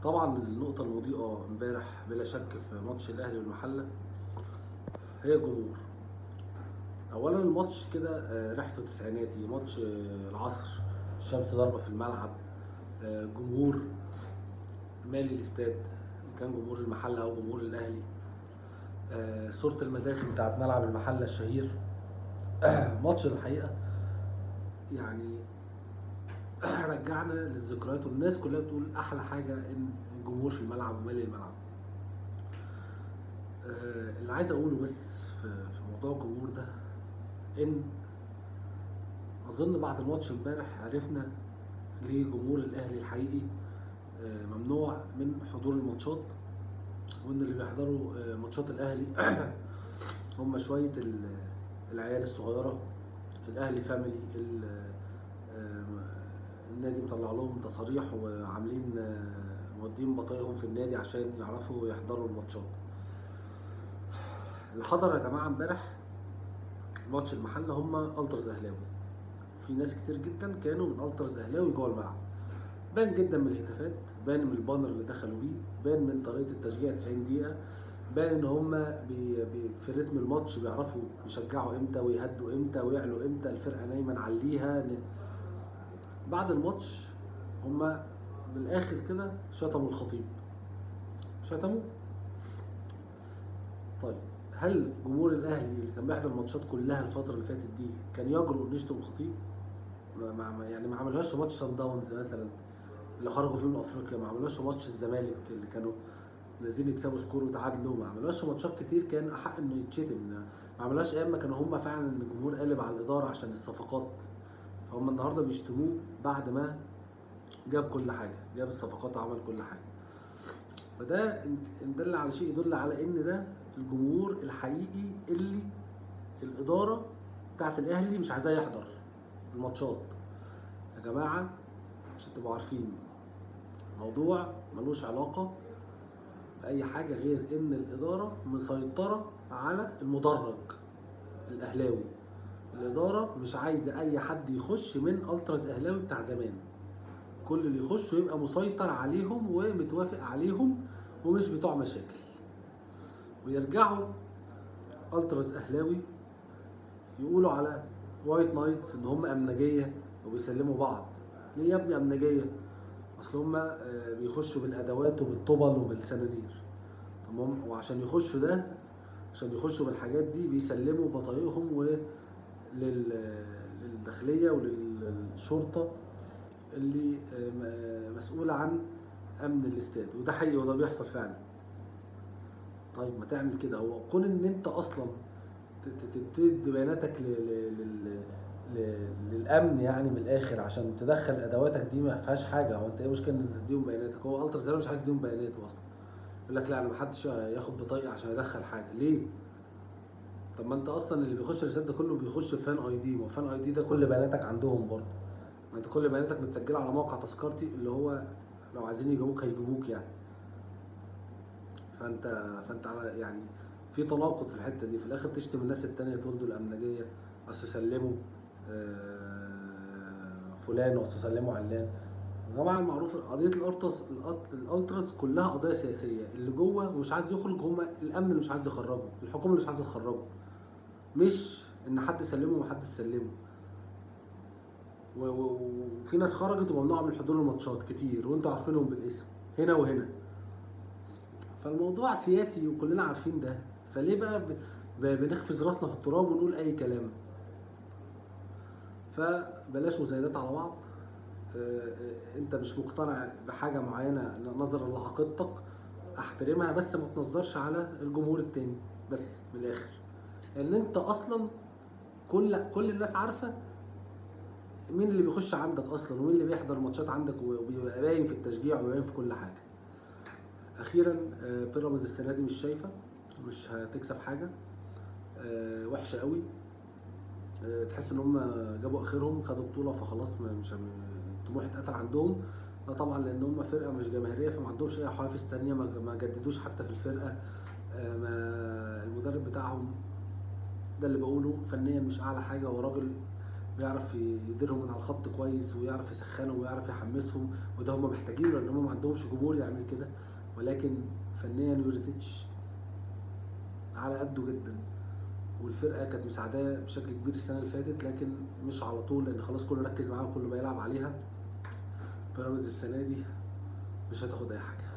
طبعا النقطة المضيئة امبارح بلا شك في ماتش الأهلي والمحلة هي الجمهور. أولا الماتش كده ريحته تسعيناتي، ماتش العصر، الشمس ضاربة في الملعب، جمهور مالي الاستاد، إن كان جمهور المحلة أو جمهور الأهلي. صورة المداخن بتاعت ملعب المحلة الشهير. ماتش الحقيقة يعني رجعنا للذكريات، والناس كلها بتقول أحلى حاجة إن الجمهور في الملعب ومالي الملعب. اللي عايز اقوله بس في موضوع الجمهور ده، ان اظن بعد الماتش امبارح عرفنا ليه جمهور الاهلي الحقيقي ممنوع من حضور الماتشات، وان اللي بيحضروا ماتشات الاهلي هم شويه العيال الصغيره. الاهلي فاميلي، آه، النادي مطلع لهم تصاريح وعاملين مودين بطايقهم في النادي عشان يعرفوا يحضروا الماتشات. اللي حضر يا جماعه امبارح ماتش المحله هم التراس اهلاوي. في ناس كتير جدا كانوا من التراس اهلاوي جوه الملعب. بان جدا من الهتافات، بان من البانر اللي دخلوا بيه، بان من طريقه التشجيع 90 دقيقه، بان ان هم في رتم الماتش بيعرفوا يشجعوا امتى ويهدوا امتى ويعلوا امتى، الفرقه نايمه نعليها. بعد الماتش هم من الاخر كده شتموا الخطيب، شتموا. طيب هل جمهور الاهلي اللي كان بيحضر الماتشات كلها الفتره اللي فاتت دي كان يجرؤ انه يشتم الخطيب؟ يعني ما عملوهاش في ماتش سان داونز مثلا اللي خرجوا فيه من افريقيا، ما عملوهاش في ماتش الزمالك اللي كانوا نازلين يكسبوا سكور وتعادلوا، ما عملوهاش في ماتشات كتير كان احق انه يتشتم، ما عملوهاش ايام ما كانوا هم فعلا ان الجمهور قالب على الاداره عشان الصفقات. فهم النهارده بيشتموه بعد ما جاب كل حاجه، جاب الصفقات وعمل كل حاجه. فده ان دل على شيء يدل على ان ده الجمهور الحقيقي اللي الاداره بتاعت الاهلي مش عايزاه يحضر الماتشات. يا جماعه عشان تبقوا عارفين، موضوع ملوش علاقه باي حاجه غير ان الاداره مسيطره على المدرج الاهلاوي. الاداره مش عايزه اي حد يخش من التراس اهلاوي بتاع زمان. كل اللي يخشوا يبقى مسيطر عليهم ومتوافق عليهم ومش بتوع مشاكل، ويرجعوا التراس اهلاوي يقولوا على وايت نايتس ان هم امنجيه وبيسلموا بعض. ليه يا ابني امنجيه؟ اصل هم بيخشوا بالادوات وبالطبل وبالسنانير. تمام، وعشان يخشوا ده، عشان يخشوا بالحاجات دي بيسلموا بطايقهم للداخليه وللشرطه اللي مسؤوله عن امن الاستاد، وده حقيقي وده بيحصل فعلا. طيب ما تعمل كده، هو كون ان انت اصلا تدي بياناتك للامن يعني من الاخر عشان تدخل ادواتك دي ما فيهاش حاجه. هو انت ايه مشكله ان تديهم بياناتك؟ هو التر زي مش عايز يديهم بياناته اصلا، يقول لك لا انا ما حدش ياخد بطايقه عشان يدخل حاجه. ليه؟ طب ما انت اصلا اللي بيخش الاستاد ده كله بيخش في فان اي دي، ما فان اي دي ده كل بياناتك عندهم برضه. ما انت كل بياناتك متسجله على موقع تذكرتي اللي هو لو عايزين يجيبوك هيجيبوك يعني. فانت على يعني في تناقض في الحته دي. في الاخر تشتم الناس التانية تقول دول امنجيه، اصل سلموا فلان واصل سلموا علان. يا جماعه المعروف قضيه الالتراس كلها قضيه سياسيه، اللي جوه ومش عايز يخرج هم الامن اللي مش عايز يخرجه، الحكومه اللي مش عايزه تخرجه، مش ان حد سلمه ومحدش سلمه. وفي ناس خرجت وممنوعه من حضور الماتشات كتير وانتوا عارفينهم بالاسم هنا وهنا. فالموضوع سياسي وكلنا عارفين ده، فليه بقى بنخفز راسنا في التراب ونقول اي كلام؟ فبلاش مزايدات على بعض. انت مش مقتنع بحاجه معينه نظرا لعقيدتك، احترمها، بس ما تنظرش على الجمهور التاني. بس من الاخر ان انت اصلا كل الناس عارفه مين اللي بيخش عندك اصلا ومين اللي بيحضر ماتشات عندك، وبيبقى باين في التشجيع وباين في كل حاجه. اخيرا بيراميدز السنه دي مش شايفه، مش هتكسب حاجه، وحشه قوي. تحس ان هم جابوا اخرهم، خدوا بطوله فخلاص مش الطموح اتقتل عندهم. ده طبعا لان هم فرقه مش جماهيريه فما عندهمش اي حوافز تانية، ما جددوش حتى في الفرقه. ما المدرب بتاعهم ده اللي بقوله فنيا مش اعلى حاجه، هو راجل ويعرف يديرهم من على الخط كويس، ويعرف يسخنهم ويعرف يحمسهم، وده هم محتاجينه لان هم ما عندهمش جمهور يعمل كده. ولكن فنيا يوريتيتش على قده جدا، والفرقه كانت مساعداه بشكل كبير السنه اللي فاتت، لكن مش على طول لان خلاص كله ركز معاها وكله بيلعب عليها. بيراميدز السنه دي مش هتاخد اي حاجه.